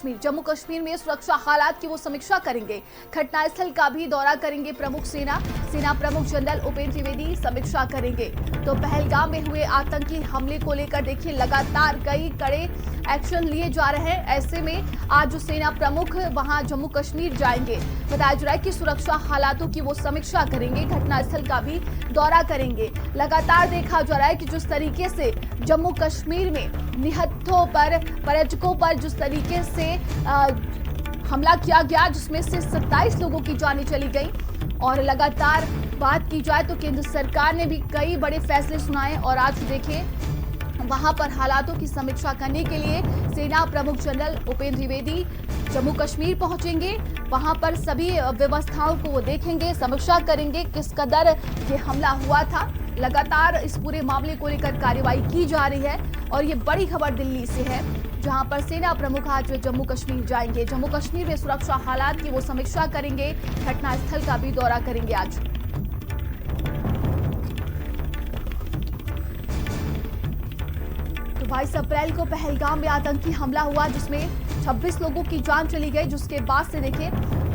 जम्मू कश्मीर में सुरक्षा हालात की वो समीक्षा करेंगे। घटनास्थल का भी दौरा करेंगे प्रमुख सेना प्रमुख जनरल उपेंद्र द्विवेदी समीक्षा करेंगे। तो पहलगाम में हुए आतंकी हमले को लेकर देखिए लगातार कई कड़े एक्शन लिए जा रहे हैं। ऐसे में आज जो सेना प्रमुख वहां जम्मू कश्मीर जाएंगे। बताया जा रहा है कि सुरक्षा हालातों की वो समीक्षा करेंगे, घटनास्थल का भी दौरा करेंगे। लगातार देखा जा रहा है कि जिस तरीके से जम्मू कश्मीर में निहत्थों पर, पर्यटकों पर जिस तरीके से हमला किया गया, जिसमें से 27 लोगों की जानें चली गई। और लगातार बात की जाए तो केंद्र सरकार ने भी कई बड़े फैसले सुनाए। और आज देखिए वहां पर हालातों की समीक्षा करने के लिए सेना प्रमुख जनरल उपेंद्र द्विवेदी जम्मू कश्मीर पहुंचेंगे। वहां पर सभी व्यवस्थाओं को वो देखेंगे, समीक्षा करेंगे किस कदर ये हमला हुआ था। लगातार इस पूरे मामले को लेकर कार्रवाई की जा रही है। और ये बड़ी खबर दिल्ली से है, जहां पर सेना प्रमुख आज जम्मू कश्मीर जाएंगे। जम्मू कश्मीर में सुरक्षा हालात की वो समीक्षा करेंगे, घटनास्थल का भी दौरा करेंगे आज। तो 22 अप्रैल को पहलगाम में आतंकी हमला हुआ, जिसमें 26 लोगों की जान चली गई। जिसके बाद से देखिए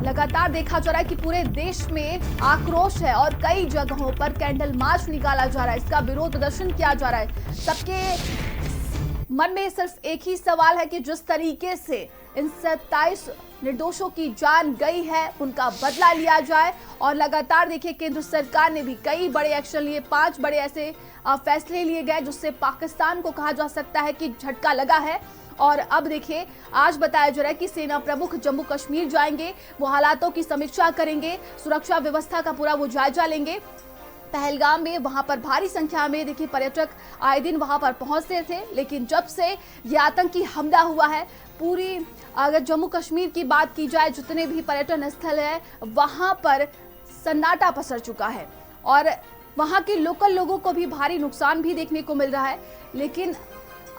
लगातार देखा जा रहा है कि पूरे देश में आक्रोश है और कई जगहों पर कैंडल मार्च निकाला जा रहा है। इसका विरोध प्रदर्शन किया जा रहा है। सबके मन में सिर्फ एक ही सवाल है कि जिस तरीके से इन 27 निर्दोषों की जान गई है, उनका बदला लिया जाए। और लगातार देखिए केंद्र सरकार ने भी कई बड़े एक्शन लिए, 5 बड़े ऐसे फैसले लिए गए जिससे पाकिस्तान को कहा जा सकता है कि झटका लगा है। और अब देखिए आज बताया जा रहा है कि सेना प्रमुख जम्मू कश्मीर जाएंगे, वो हालातों की समीक्षा करेंगे, सुरक्षा व्यवस्था का पूरा वो जायजा लेंगे। पहलगाम में वहां पर भारी संख्या में देखिए पर्यटक आए दिन वहां पर पहुंचते थे, लेकिन जब से ये आतंकी हमला हुआ है, पूरी अगर जम्मू कश्मीर की बात की जाए, जितने भी पर्यटन स्थल है वहां पर सन्नाटा पसर चुका है। और वहां के लोकल लोगों को भी भारी नुकसान भी देखने को मिल रहा है। लेकिन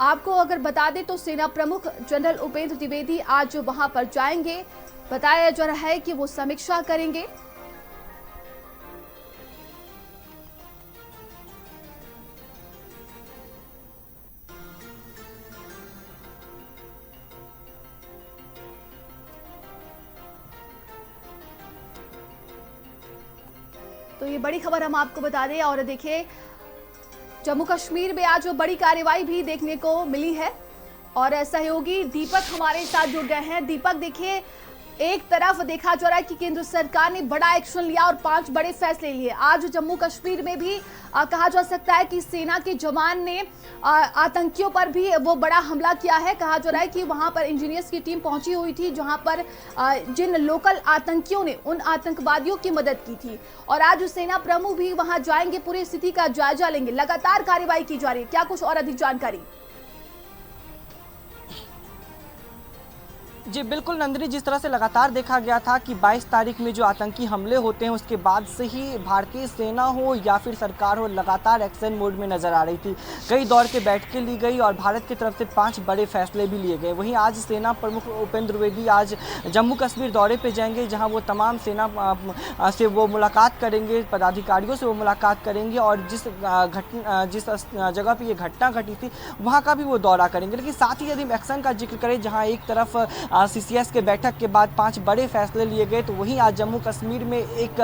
आपको अगर बता दें तो सेना प्रमुख जनरल उपेंद्र द्विवेदी आज वहां पर जाएंगे। बताया जा रहा है कि वो समीक्षा करेंगे। तो ये बड़ी खबर हम आपको बता दें। और देखिए जम्मू कश्मीर में आज बड़ी कार्रवाई भी देखने को मिली है। और सहयोगी दीपक हमारे साथ जुड़ गए हैं। दीपक, देखिए एक तरफ देखा जा रहा है कि केंद्र सरकार ने बड़ा एक्शन लिया और 5 बड़े फैसले लिए। आज जम्मू कश्मीर में भी कहा जा सकता है कि सेना के जवान ने आतंकियों पर भी वो बड़ा हमला किया है। कहा जा रहा है कि वहां पर इंजीनियर्स की टीम पहुंची हुई थी, जहां पर जिन लोकल आतंकियों ने उन आतंकवादियों की मदद की थी। और आज सेना प्रमुख भी वहां जाएंगे, पूरी स्थिति का जायजा लेंगे। लगातार कार्रवाई की जा रही है, क्या कुछ और अधिक जानकारी? जी बिल्कुल नंदिनी, जिस तरह से लगातार देखा गया था कि 22 तारीख में जो आतंकी हमले होते हैं उसके बाद से ही भारतीय सेना हो या फिर सरकार हो लगातार एक्शन मोड में नजर आ रही थी। कई दौर के बैठकें ली गई और भारत की तरफ से 5 बड़े फैसले भी लिए गए। वहीं आज सेना प्रमुख उपेंद्र द्विवेदी आज जम्मू कश्मीर दौरे पर जाएंगे, जहाँ वो तमाम सेना से वो मुलाकात करेंगे, पदाधिकारियों से वो मुलाकात करेंगे और जिस जगह पर ये घटना घटी थी वहाँ का भी वो दौरा करेंगे। लेकिन साथ ही यदि एक्शन का जिक्र करें, जहाँ एक तरफ CCS के बैठक के बाद 5 बड़े फैसले लिए गए, तो वहीं आज जम्मू कश्मीर में एक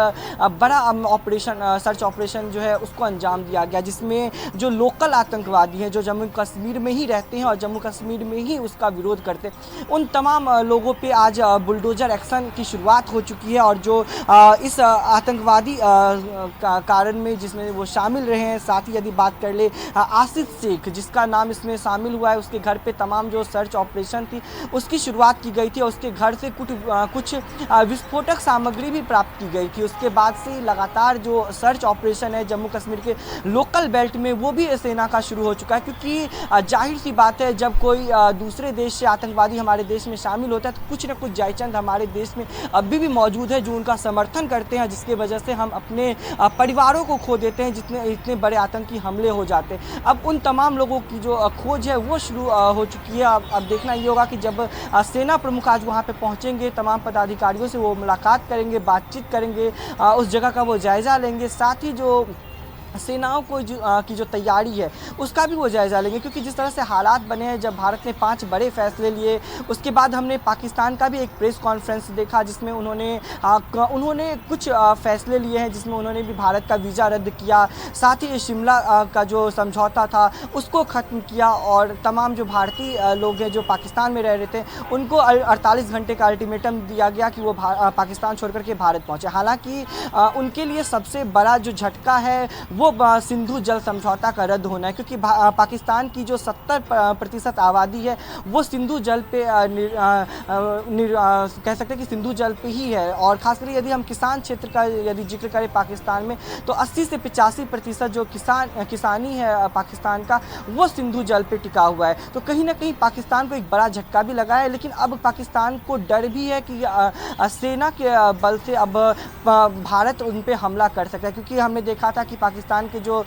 बड़ा ऑपरेशन, सर्च ऑपरेशन जो है उसको अंजाम दिया गया, जिसमें जो लोकल आतंकवादी हैं जो जम्मू कश्मीर में ही रहते हैं और जम्मू कश्मीर में ही उसका विरोध करते हैं, उन तमाम लोगों पे आज बुलडोजर एक्शन की शुरुआत हो चुकी है। और जो इस आतंकवादी कारण में जिसमें वो शामिल रहे हैं, साथ ही यदि बात कर ले आसिफ शेख जिसका नाम इसमें शामिल हुआ है, उसके घर पे तमाम जो सर्च ऑपरेशन थी उसकी शुरुआत की गई थी। उसके घर से कुछ विस्फोटक सामग्री भी प्राप्त की गई थी। उसके बाद से लगातार जो सर्च ऑपरेशन है जम्मू कश्मीर के लोकल बेल्ट में वो भी सेना का शुरू हो चुका है, क्योंकि जाहिर सी बात है जब कोई दूसरे देश से आतंकवादी हमारे देश में शामिल होता है तो कुछ न कुछ जायचंद हमारे देश में अभी भी मौजूद है जो उनका समर्थन करते हैं, जिसकी वजह से हम अपने परिवारों को खो देते हैं, इतने बड़े आतंकी हमले हो जाते हैं। अब उन तमाम लोगों की जो खोज है वो शुरू हो चुकी है। अब देखना ये होगा कि जब सेना प्रमुख आज वहां पे पहुंचेंगे, तमाम पदाधिकारियों से वो मुलाकात करेंगे, बातचीत करेंगे, उस जगह का वो जायजा लेंगे। साथ ही जो सेनाओं को की जो तैयारी है उसका भी वो जायज़ा लेंगे, क्योंकि जिस तरह से हालात बने हैं, जब भारत ने 5 बड़े फैसले लिए, उसके बाद हमने पाकिस्तान का भी एक प्रेस कॉन्फ्रेंस देखा जिसमें उन्होंने कुछ फैसले लिए हैं, जिसमें उन्होंने भी भारत का वीज़ा रद्द किया, साथ ही शिमला का जो समझौता था उसको ख़त्म किया, और तमाम जो भारतीय लोग हैं जो पाकिस्तान में रह रहे थे उनको 48 घंटे का अल्टीमेटम दिया गया कि वो पाकिस्तान छोड़कर के भारत पहुँचे। हालांकि उनके लिए सबसे बड़ा जो झटका है वो सिंधु जल समझौता का रद्द होना है, क्योंकि पाकिस्तान की जो 70% आबादी है वो सिंधु जल पे कह सकते हैं कि सिंधु जल पे ही है। और खासकर यदि हम किसान क्षेत्र का यदि जिक्र करें पाकिस्तान में, तो 80 से 85% जो किसानी है पाकिस्तान का वो सिंधु जल पे टिका हुआ है। तो कहीं ना कहीं पाकिस्तान को एक बड़ा झटका भी लगा है, लेकिन अब पाकिस्तान को डर भी है कि सेना के बल से अब भारत उन पे हमला कर सकता है, क्योंकि हमने देखा था कि पाकिस्तान के जो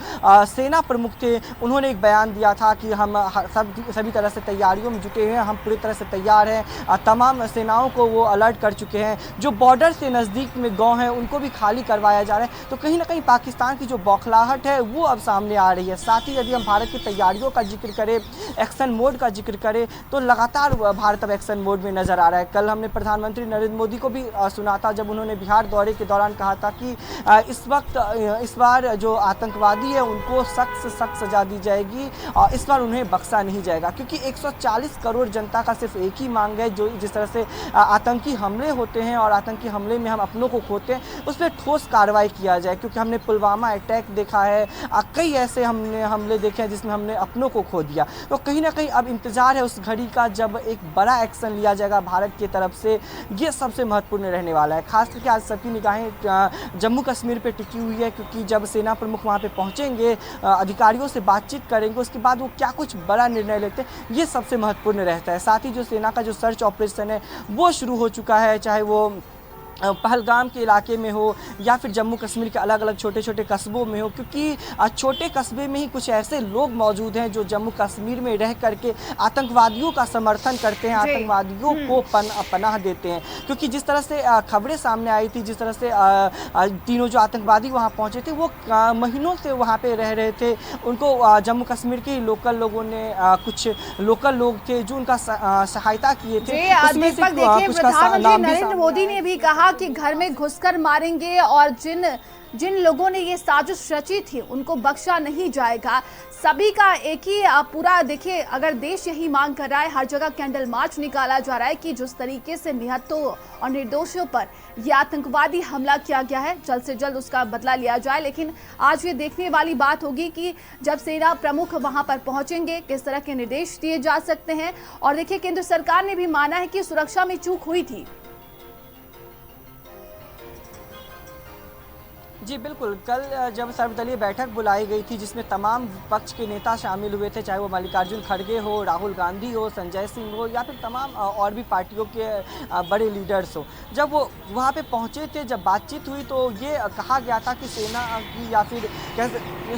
सेना प्रमुख थे उन्होंने एक बयान दिया था कि हम सभी तरह से तैयारियों में जुटे हैं, हम पूरी तरह से तैयार हैं, तमाम सेनाओं को वो अलर्ट कर चुके हैं, जो बॉर्डर से नज़दीक में गांव हैं उनको भी खाली करवाया जा रहा है। तो कहीं ना कहीं पाकिस्तान की जो बौखलाहट है वो अब सामने आ रही है। साथ ही यदि हम भारत की तैयारियों का जिक्र करें, एक्शन मोड का जिक्र करें, तो लगातार भारत अब एक्शन मोड में नज़र आ रहा है। कल हमने प्रधानमंत्री नरेंद्र मोदी को भी सुना था जब उन्होंने बिहार दौरे के दौरान कहा था कि इस बार जो आतंकवादी है उनको सख्त से सख्त सजा दी जाएगी और इस बार उन्हें बख्शा नहीं जाएगा, क्योंकि 140 करोड़ जनता का सिर्फ एक ही मांग है, जो जिस तरह से आतंकी हमले होते हैं और आतंकी हमले में हम अपनों को खोते हैं उस पर ठोस कार्रवाई किया जाए, क्योंकि हमने पुलवामा अटैक देखा है, कई ऐसे हमने हमले देखे हैं जिसमें हमने अपनों को खो दिया। तो कहीं ना कहीं अब इंतजार है उस घड़ी का जब एक बड़ा एक्शन लिया जाएगा भारत की तरफ से। ये सबसे महत्वपूर्ण रहने वाला है। खास करके आज सबकी निगाहें जम्मू कश्मीर पे टिकी हुई है, क्योंकि जब सेना प्रमुख वहाँ पे पहुँचेंगे, अधिकारियों से बातचीत करेंगे, उसके बाद वो क्या कुछ बड़ा निर्णय लेते हैं ये सबसे महत्वपूर्ण रहता है। साथ ही जो सेना का जो सर्च ऑपरेशन है वो शुरू हो चुका है, चाहे वो पहलगाम के इलाके में हो या फिर जम्मू कश्मीर के अलग अलग छोटे छोटे कस्बों में हो, क्योंकि छोटे कस्बे में ही कुछ ऐसे लोग मौजूद हैं जो जम्मू कश्मीर में रह करके आतंकवादियों का समर्थन करते हैं, आतंकवादियों को पनाह देते हैं। क्योंकि जिस तरह से खबरें सामने आई थी, जिस तरह से तीनों जो आतंकवादी वहां पहुंचे थे वो महीनों से वहां पे रह रहे थे, उनको जम्मू कश्मीर के लोकल लोगों ने कुछ लोकल लोग थे जो उनका सहायता किए थे। प्रधानमंत्री नरेंद्र मोदी ने भी कहा कि घर में घुसकर मारेंगे और जिन लोगों ने ये साजिश रची थी उनको बख्शा नहीं जाएगा। सभी का एक ही पूरा देखिए, अगर देश यही मांग कर रहा है, हर जगह कैंडल मार्च निकाला जा रहा है कि जिस तरीके से निहत्तों और निर्दोषियों पर यह आतंकवादी हमला किया गया है जल्द से जल्द उसका बदला लिया जाए। लेकिन आज ये देखने वाली बात होगी कि जब सेना प्रमुख वहां पर पहुंचेंगे किस तरह के निर्देश दिए जा सकते हैं। और देखिए, केंद्र सरकार ने भी माना है कि सुरक्षा में चूक हुई थी। जी बिल्कुल, कल जब सर्वदलीय बैठक बुलाई गई थी जिसमें तमाम पक्ष के नेता शामिल हुए थे, चाहे वो मल्लिकार्जुन खड़गे हो, राहुल गांधी हो, संजय सिंह हो या फिर तमाम और भी पार्टियों के बड़े लीडर्स हो, जब वो वहाँ पे पहुँचे थे, जब बातचीत हुई तो ये कहा गया था कि सेना की या फिर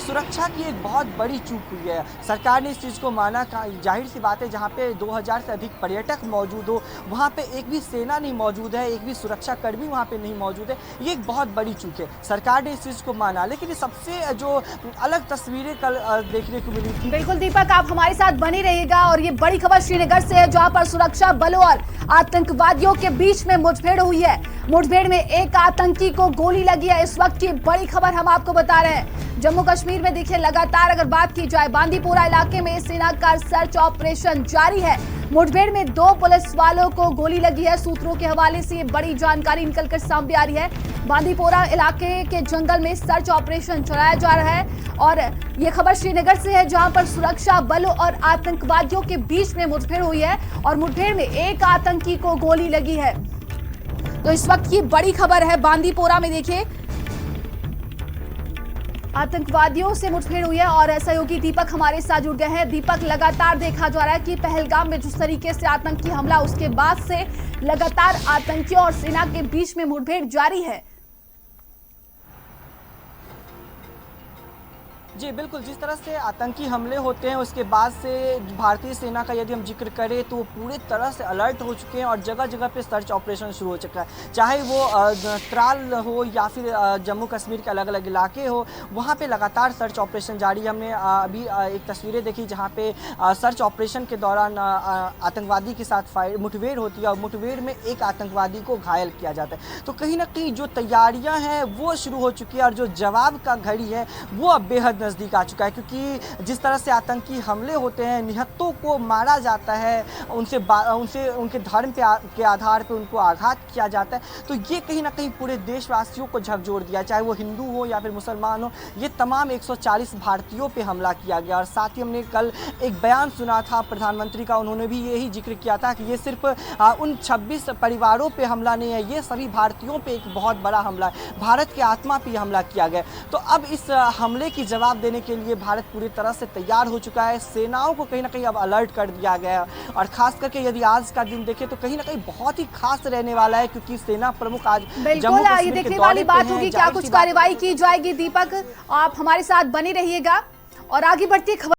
सुरक्षा की एक बहुत बड़ी चूक हुई है। सरकार ने इस चीज़ को माना। जाहिर सी बात है, जहाँ पे 2000 से अधिक पर्यटक मौजूद हो वहाँ पे एक भी सेना नहीं मौजूद है, एक भी सुरक्षा कर्मी वहाँ पे नहीं मौजूद है, ये एक बहुत बड़ी चूक है। सरकार ने इस चीज को माना, लेकिन सबसे जो अलग तस्वीरें कल देखने को मिली थी। बिल्कुल दीपक, आप हमारे साथ बनी रहिएगा। और ये बड़ी खबर श्रीनगर से है, जहां पर सुरक्षा बलों और आतंकवादियों के बीच में मुठभेड़ हुई है। मुठभेड़ में एक आतंकी को गोली लगी है। इस वक्त की बड़ी खबर हम आपको बता रहे हैं। जम्मू कश्मीर में देखिए, लगातार अगर बात की जाए, बांदीपोरा इलाके में सेना का सर्च ऑपरेशन जारी है। मुठभेड़ में 2 पुलिस वालों को गोली लगी है। सूत्रों के हवाले से ये बड़ी जानकारी निकलकर सामने आ रही है। बांदीपोरा इलाके के जंगल में सर्च ऑपरेशन चलाया जा रहा है और ये खबर श्रीनगर से है, जहां पर सुरक्षा बलों और आतंकवादियों के बीच में मुठभेड़ हुई है और मुठभेड़ में एक आतंकी को गोली लगी है। तो इस वक्त की बड़ी खबर है, बांदीपोरा में देखिए आतंकवादियों से मुठभेड़ हुई है। और सहयोगी दीपक हमारे साथ जुड़ गए हैं। दीपक, लगातार देखा जा रहा है कि पहलगाम में जिस तरीके से आतंकी हमला, उसके बाद से लगातार आतंकियों और सेना के बीच में मुठभेड़ जारी है। जी बिल्कुल, जिस तरह से आतंकी हमले होते हैं उसके बाद से भारतीय सेना का यदि हम जिक्र करें तो पूरी तरह से अलर्ट हो चुके हैं और जगह जगह पे सर्च ऑपरेशन शुरू हो चुका है। चाहे वो त्राल हो या फिर जम्मू कश्मीर के अलग अलग इलाके हो, वहाँ पे लगातार सर्च ऑपरेशन जारी है। हमने अभी एक तस्वीरें देखी जहाँ पे सर्च ऑपरेशन के दौरान आतंकवादी के साथ मुठभेड़ होती है और मुठभेड़ में एक आतंकवादी को घायल किया जाता है। तो कहीं ना कहीं जो तैयारियां हैं वो शुरू हो चुकी है और जो जवाब का घड़ी है वो अब बेहद नज़दीक आ चुका है, क्योंकि जिस तरह से आतंकी हमले होते हैं, निहत्तों को मारा जाता है, उनसे उनके धर्म के आधार पर उनको आघात किया जाता है, तो ये कहीं ना कहीं पूरे देशवासियों को झकझोर दिया, चाहे वो हिंदू हो या फिर मुसलमान हो। ये तमाम 140 भारतीयों पे हमला किया गया और साथ ही हमने कल एक बयान सुना था प्रधानमंत्री का, उन्होंने भी यही जिक्र किया था कि ये सिर्फ उन 26 परिवारों पे हमला नहीं है, ये सभी भारतीयों पे एक बहुत बड़ा हमला है, भारत की आत्मा पे हमला किया गया। तो अब इस हमले की जवाब देने के लिए भारत पूरी तरह से तैयार हो चुका है। सेनाओं को कहीं ना कहीं अब अलर्ट कर दिया गया है और खास करके यदि आज का दिन देखें तो कहीं ना कहीं बहुत ही खास रहने वाला है, क्योंकि सेना प्रमुख आज बिल्कुल ये देखने वाली बात होगी क्या कुछ कार्रवाई की जाएगी। दीपक, आप हमारे साथ बने रहिएगा और आगे बढ़ती खबर